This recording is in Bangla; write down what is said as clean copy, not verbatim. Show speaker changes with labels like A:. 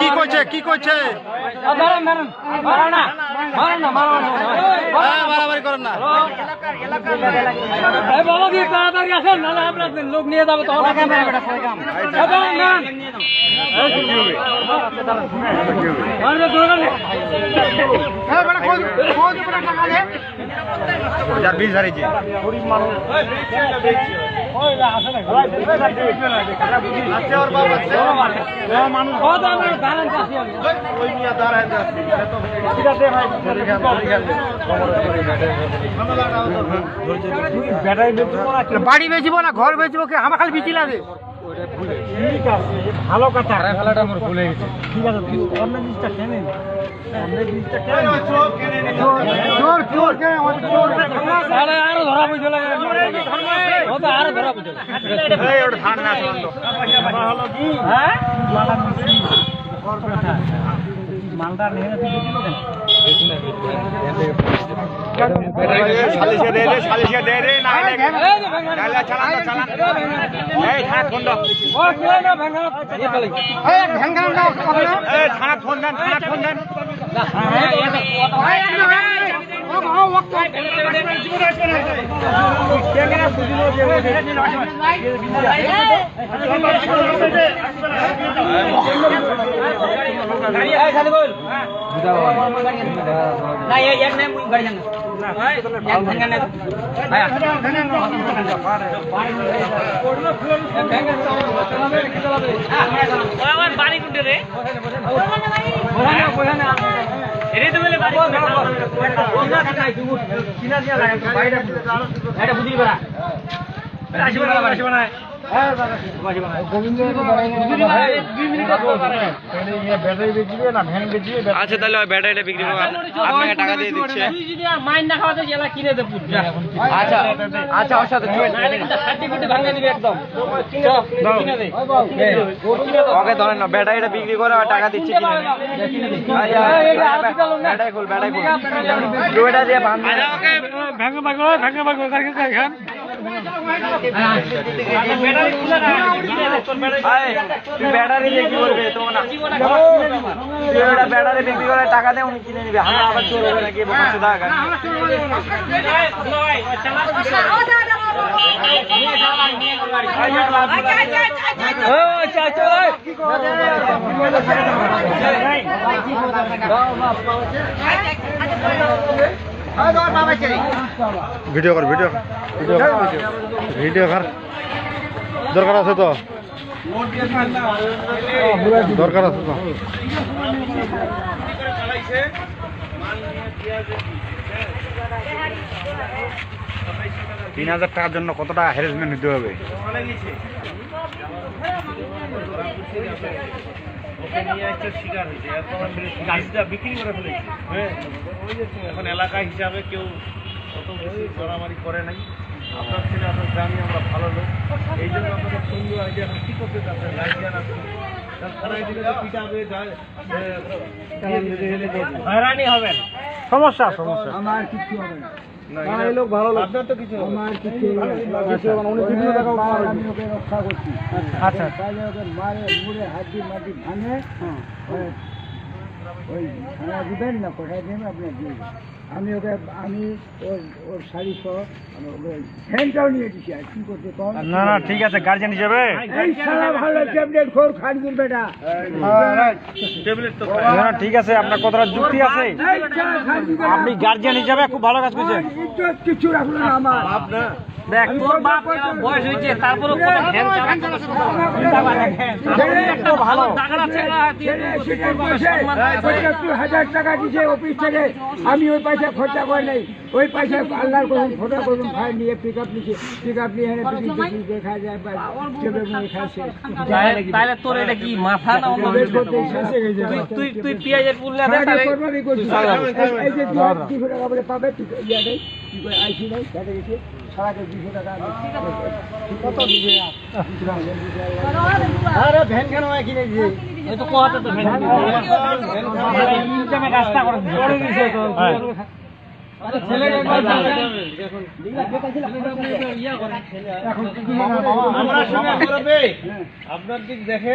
A: কি করছে কি করছে মারামারি করেন না
B: লোক নিয়ে যাবে
C: বাড়ি বেচব না ঘর বেচবো কি আমার খালি বিচি লাগে
B: ঠিক আছে ভালো কথা খেলাটা আমার ভুলে গেছে ঠিক আছে তুই অন্য জিনিসটা কেনেন আরো ধরা বুঝে লাগে আরো ধরা বুঝে মালটা নিয়ে বাড়ি কুটে রে
A: আচ্ছা তাহলে ব্যাটারিটা বিক্রি করবো আপনাকে টাকা দিয়ে দিচ্ছে আচ্ছা আচ্ছা ওর সাথে ওকে ধরেন না ব্যাটারিটা বিক্রি করে আর টাকা দিচ্ছে ব্যাটারি খুল ব্যাটারি খুল দুইটা দিয়ে ব্যাটারি দিয়ে কি করবে তোমার ব্যাটারি বিক্রি করে টাকা দেয় উনি কিনে নিবে আমরা আবার চলে যাবে নাকি 500 টাকা ভিডিও কর ভিডিও ভিডিও কর দরকার আছে তো দরকার আছে তো 3000 টাকার জন্য কতটা হ্যারাসমেন্ট হতে হবে
B: বিক্রি করে ফেলেছে এখন এলাকা হিসাবে কেউ অত বেশি মারামারি করে নাই আপনার ছেলে আপনার গ্রামে আমরা ভালো লোক এই জন্য আপনাদের সুন্দর আইডিয়া কি করতে চাচ্ছেন লাইডিয়ান আছে হয়রানি হবেন সমস্যা সমস্যা আমার কিছু হবে না এই লোক ভালো লোক আপনার তো কিছু আমার কিছু উনি বিভিন্ন জায়গায় আমি ওকে রক্ষা করছি আচ্ছা তাহলে ওকে মারে মুড়ে হাড্ডি মাটি ভাঙে ওই থানা দিবেন না কোথায় দেবেন আপনার দিয়ে আমি ওকে আমি ওর শাড়ি সহ ফ্যানটাও নিয়ে দিচ্ছি আর কি করতে না না ঠিক আছে গার্জেন হিসেবে এই শালা ভালো ট্যাবলেট খোর খানগুর বেটা ট্যাবলেট তো না ঠিক আছে আপনার কতটা যুক্তি আছে আপনি গার্জেন হিসেবে খুব ভালো কাজ করছেন কিছু রাখলো না আমার আপনার দেখ তোর বাপ বয়স হয়েছে তারপরে কত ধ্যান চালাচ্ছে ভালো টাকা ছেড়া 1000 টাকা দিয়েছে অফিস থেকে আমি ওই পয়সা খরচা করে নাই ওই পয়সা আল্লাহর কসম খোদা কসম ভাই নিয়ে পিকআপ নিয়ে এনে বিক্রি দেখা যায় চেবে মুই খাইছে তাহলে তোর এটা কি মাথা না তুই তুই পেঁয়াজের পুল না তাহলে এই যে 200 টাকা বলে পাবে তুই ইয়া দেই কি করে আইছি নাই কাটে গেছে সারাকে 200 টাকা কত দিবে আরে ভ্যান কেন কিনে দিয়েছে এই তো কোয়াতে তো ভ্যান ইনকামে রাস্তা করে দিয়েছে তো এখন
D: আমরা আপনার দিক দেখে